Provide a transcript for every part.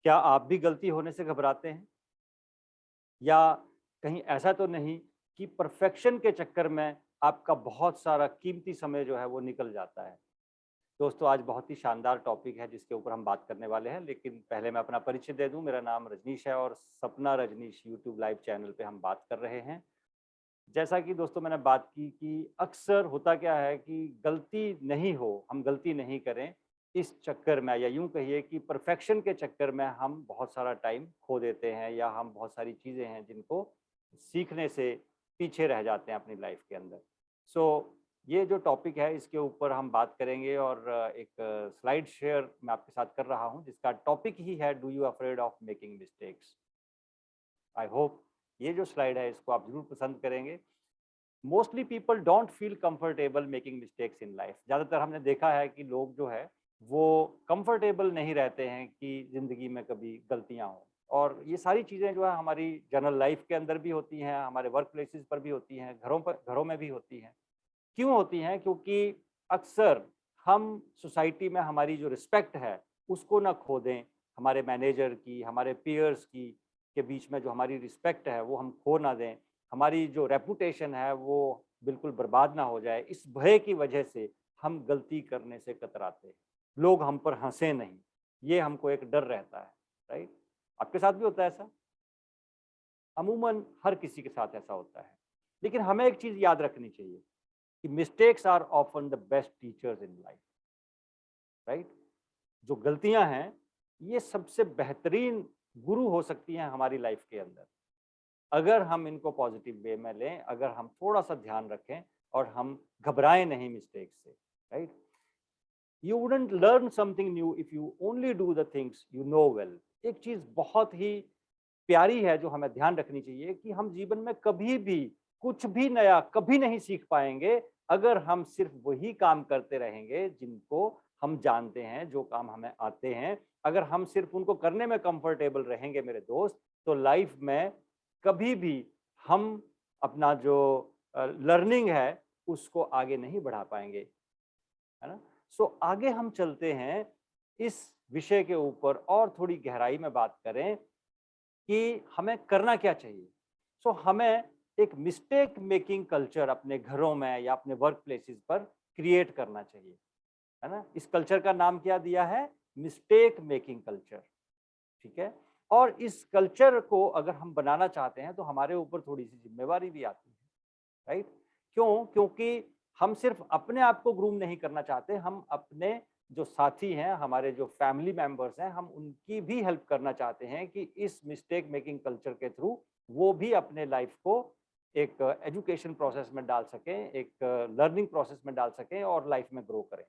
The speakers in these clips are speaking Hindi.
क्या आप भी गलती होने से घबराते हैं? या कहीं ऐसा तो नहीं कि परफेक्शन के चक्कर में आपका बहुत सारा कीमती समय जो है वो निकल जाता है? दोस्तों, आज बहुत ही शानदार टॉपिक है जिसके ऊपर हम बात करने वाले हैं, लेकिन पहले मैं अपना परिचय दे दूं। मेरा नाम रजनीश है और सपना रजनीश यूट्यूब लाइव चैनल पे हम बात कर रहे हैं। जैसा कि दोस्तों मैंने बात की कि अक्सर होता क्या है कि गलती नहीं हो, हम गलती नहीं करें, इस चक्कर में या यूँ कहिए कि परफेक्शन के चक्कर में हम बहुत सारा टाइम खो देते हैं या हम बहुत सारी चीज़ें हैं जिनको सीखने से पीछे रह जाते हैं अपनी लाइफ के अंदर। सो ये जो टॉपिक है इसके ऊपर हम बात करेंगे और एक स्लाइड शेयर मैं आपके साथ कर रहा हूँ जिसका टॉपिक ही है do you afraid of making mistakes. I hope ये जो स्लाइड है इसको आप ज़रूर पसंद करेंगे। Mostly people don't feel comfortable making mistakes in life. ज़्यादातर हमने देखा है कि लोग जो है वो कंफर्टेबल नहीं रहते हैं कि ज़िंदगी में कभी गलतियां हों। और ये सारी चीज़ें जो है हमारी जनरल लाइफ के अंदर भी होती हैं, हमारे वर्क प्लेसेस पर भी होती हैं, घरों में भी होती हैं। क्यों होती हैं? क्योंकि अक्सर हम सोसाइटी में हमारी जो रिस्पेक्ट है उसको ना खो दें, हमारे मैनेजर की, हमारे पीयर्स की के बीच में जो हमारी रिस्पेक्ट है वो हम खो ना दें, हमारी जो रेपुटेशन है वो बिल्कुल बर्बाद ना हो जाए, इस भय की वजह से हम गलती करने से कतराते हैं। लोग हम पर हंसे नहीं, ये हमको एक डर रहता है। राइट? आपके साथ भी होता है ऐसा? अमूमन हर किसी के साथ ऐसा होता है। लेकिन हमें एक चीज़ याद रखनी चाहिए कि mistakes are often the best teachers in life. Right? जो गलतियां हैं ये सबसे बेहतरीन गुरु हो सकती हैं हमारी लाइफ के अंदर, अगर हम इनको पॉजिटिव वे में लें, अगर हम थोड़ा सा ध्यान रखें और हम घबराएं नहीं मिस्टेक से। Right? You wouldn't learn something new if you only do the things you know well. एक चीज बहुत ही प्यारी है जो हमें ध्यान रखनी चाहिए कि हम जीवन में कभी भी कुछ भी नया कभी नहीं सीख पाएंगे अगर हम सिर्फ वही काम करते रहेंगे जिनको हम जानते हैं, जो काम हमें आते हैं। अगर हम सिर्फ उनको करने में कंफर्टेबल रहेंगे मेरे दोस्त, तो लाइफ में कभी भी हम अपना जो लर्निंग है उसको आगे नहीं बढ़ा पाएंगे। है ना? सो आगे हम चलते हैं इस विषय के ऊपर और थोड़ी गहराई में बात करें कि हमें करना क्या चाहिए। हमें एक मिस्टेक मेकिंग कल्चर अपने घरों में या अपने वर्क प्लेसेस पर क्रिएट करना चाहिए। है ना? इस कल्चर का नाम क्या दिया है? Mistake making culture. ठीक है? और इस कल्चर को अगर हम बनाना चाहते हैं तो हमारे ऊपर थोड़ी सी जिम्मेवारी भी आती है। राइट? क्यों? क्योंकि हम सिर्फ अपने आप को ग्रूम नहीं करना चाहते, हम अपने जो साथी हैं, हमारे जो फैमिली मेंबर्स हैं, हम उनकी भी हेल्प करना चाहते हैं कि इस मिस्टेक मेकिंग कल्चर के थ्रू वो भी अपने लाइफ को एक एजुकेशन प्रोसेस में डाल सकें, एक लर्निंग प्रोसेस में डाल सकें और लाइफ में ग्रो करें।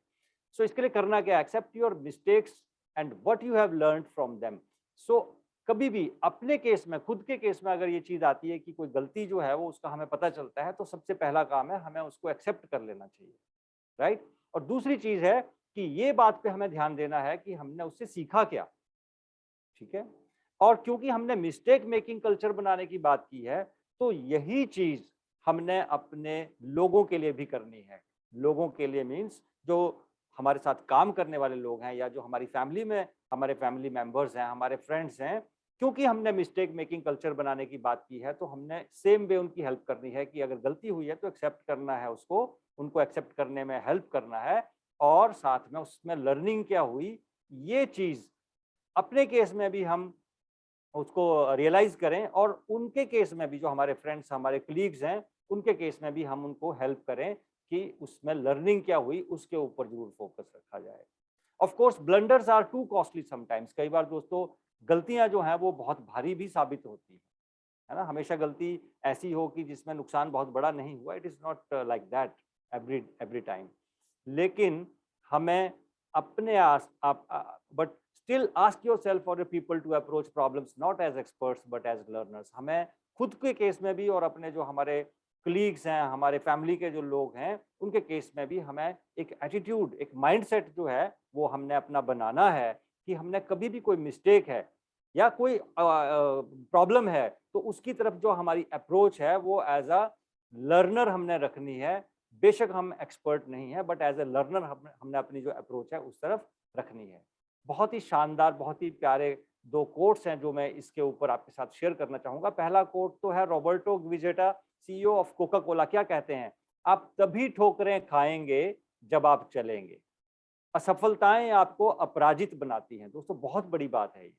इसके लिए करना क्या? Accept your mistakes and what you have learned from them. So कभी भी अपने केस में, खुद के केस में अगर ये चीज आती है कि कोई गलती जो है वो उसका हमें पता चलता है, तो सबसे पहला काम है हमें उसको एक्सेप्ट कर लेना चाहिए। राइट? और दूसरी चीज है कि ये बात पे हमें ध्यान देना है कि हमने उससे सीखा क्या। ठीक है? और क्योंकि हमने मिस्टेक मेकिंग कल्चर बनाने की बात की है, तो यही चीज हमने अपने लोगों के लिए भी करनी है। लोगों के लिए मीन्स जो हमारे साथ काम करने वाले लोग हैं या जो हमारी फैमिली में हमारे फैमिली मेंबर्स हैं, हमारे फ्रेंड्स हैं। क्योंकि हमने मिस्टेक मेकिंग कल्चर बनाने की बात की है तो हमने सेम वे उनकी हेल्प करनी है कि अगर गलती हुई है तो एक्सेप्ट करना है उसको, उनको एक्सेप्ट करने में हेल्प करना है। और साथ में उसमें लर्निंग क्या हुई, ये चीज अपने केस में भी हम उसको रियलाइज करें और उनके केस में भी जो हमारे फ्रेंड्स, हमारे कलीग्स हैं, उनके केस में भी हम उनको हेल्प करें कि उसमें लर्निंग क्या हुई उसके ऊपर जरूर फोकस रखा जाए। Of course blunders are too costly sometimes. कई बार दोस्तों गलतियां जो हैं वो बहुत भारी भी साबित होती हैं। है ना? हमेशा गलती ऐसी हो कि जिसमें नुकसान बहुत बड़ा नहीं हुआ, it is not like that every every time. लेकिन हमें अपने आस आप बट स्टिल आस्क योरसेल्फ और people to approach problems not as experts but as learners. हमें खुद के केस में भी और अपने जो हमारे कलीग्स हैं, हमारे फैमिली के जो लोग हैं, उनके केस में भी हमें एक एटीट्यूड, एक माइंडसेट जो है वो हमने अपना बनाना है कि हमने कभी भी कोई मिस्टेक है या कोई प्रॉब्लम है तो उसकी तरफ जो हमारी अप्रोच है वो एज अ लर्नर हमने रखनी है। बेशक हम एक्सपर्ट नहीं है बट एज ए लर्नर हमने अपनी जो अप्रोच है उस तरफ रखनी है। बहुत ही शानदार, बहुत ही प्यारे दो कोट्स हैं जो मैं इसके ऊपर आपके साथ शेयर करना चाहूंगा। पहला कोट तो है Roberto Goizueta, CEO of Coca Cola. क्या कहते हैं? आप तभी ठोकरें खाएंगे जब आप चलेंगे। असफलताएं आपको अपराजित बनाती हैं। दोस्तों बहुत बड़ी बात है ये।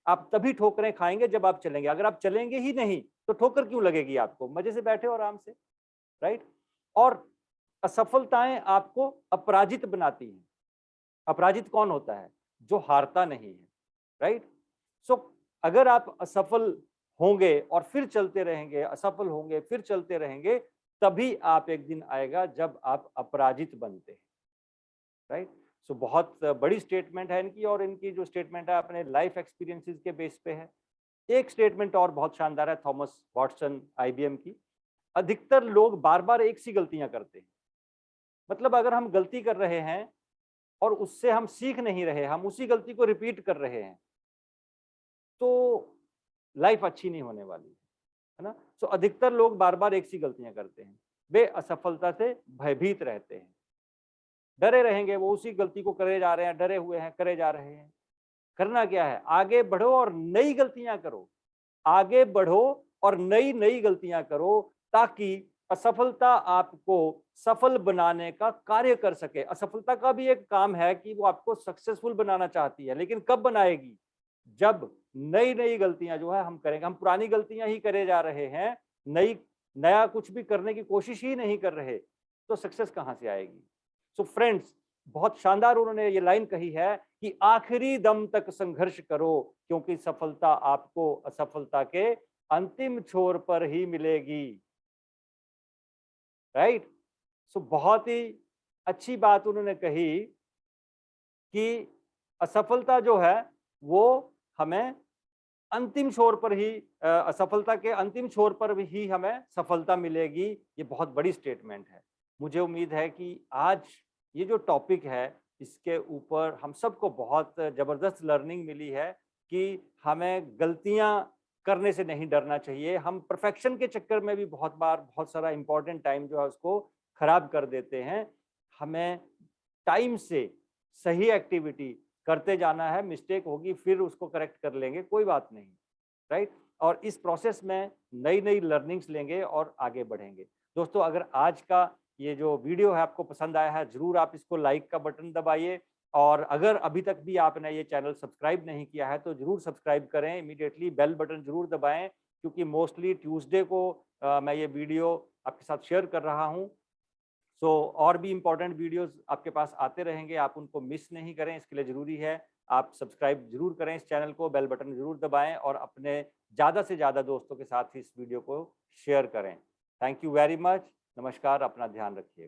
आप तभी ठोकरें खाएंगे जब आप चलेंगे। अगर आप चलेंगे ही नहीं तो ठोकर क्यों लगेगी आपको? मजे से बैठे हो आराम से, राइट? और असफलताएं आपको अपराजित बनाती हैं। अपराजित कौन होता है? जो हारता नहीं है, राइट? सो अगर आप असफल होंगे और फिर चलते रहेंगे, असफल होंगे फिर चलते रहेंगे, तभी आप एक दिन आएगा जब आप अपराजित बनते हैं, राइट? सो बहुत बड़ी स्टेटमेंट है इनकी, और इनकी जो स्टेटमेंट है अपने लाइफ एक्सपीरियंसेस के बेस पे है। एक स्टेटमेंट और बहुत शानदार है थॉमस वॉटसन आईबीएम की। अधिकतर लोग बार बार एक सी गलतियां करते हैं। मतलब अगर हम गलती कर रहे हैं और उससे हम सीख नहीं रहे, हम उसी गलती को रिपीट कर रहे हैं, तो लाइफ अच्छी नहीं होने वाली है ना। सो अधिकतर लोग बार बार एक सी गलतियां करते हैं। वे असफलता से भयभीत रहते हैं, डरे रहेंगे, वो उसी गलती को करे जा रहे हैं, डरे हुए हैं, करे जा रहे हैं। करना क्या है? आगे बढ़ो और नई गलतियां करो। आगे बढ़ो और नई नई गलतियां करो, ताकि असफलता आपको सफल बनाने का कार्य कर सके। असफलता का भी एक काम है कि वो आपको सक्सेसफुल बनाना चाहती है, लेकिन कब बनाएगी? जब नई नई गलतियां जो है हम करेंगे। हम पुरानी गलतियां ही करे जा रहे हैं, नया कुछ भी करने की कोशिश ही नहीं कर रहे, तो सक्सेस कहां से आएगी? सो फ्रेंड्स, बहुत शानदार उन्होंने ये लाइन कही है कि आखिरी दम तक संघर्ष करो, क्योंकि सफलता आपको असफलता के अंतिम छोर पर ही मिलेगी, राइट? सो बहुत ही अच्छी बात उन्होंने कही कि असफलता जो है वो हमें अंतिम छोर पर ही, असफलता के अंतिम छोर पर ही हमें सफलता मिलेगी। ये बहुत बड़ी स्टेटमेंट है। मुझे उम्मीद है कि आज ये जो टॉपिक है इसके ऊपर हम सबको बहुत ज़बरदस्त लर्निंग मिली है कि हमें गलतियां करने से नहीं डरना चाहिए। हम परफेक्शन के चक्कर में भी बहुत बार बहुत सारा इंपॉर्टेंट टाइम जो है उसको खराब कर देते हैं। हमें टाइम से सही एक्टिविटी करते जाना है। मिस्टेक होगी फिर उसको करेक्ट कर लेंगे, कोई बात नहीं, राइट? और इस प्रोसेस में नई नई लर्निंग्स लेंगे और आगे बढ़ेंगे। दोस्तों अगर आज का ये जो वीडियो है आपको पसंद आया है, जरूर आप इसको लाइक का बटन दबाइए, और अगर अभी तक भी आपने ये चैनल सब्सक्राइब नहीं किया है तो जरूर सब्सक्राइब करें। इमीडिएटली बेल बटन जरूर दबाएं, क्योंकि मोस्टली ट्यूसडे को मैं ये वीडियो आपके साथ शेयर कर रहा हूँ। सो और भी इम्पोर्टेंट वीडियोस आपके पास आते रहेंगे, आप उनको मिस नहीं करें। इसके लिए ज़रूरी है आप सब्सक्राइब जरूर करें इस चैनल को, बेल बटन जरूर दबाएं, और अपने ज़्यादा से ज़्यादा दोस्तों के साथ इस वीडियो को शेयर करें। Thank you very much. नमस्कार, अपना ध्यान रखिए।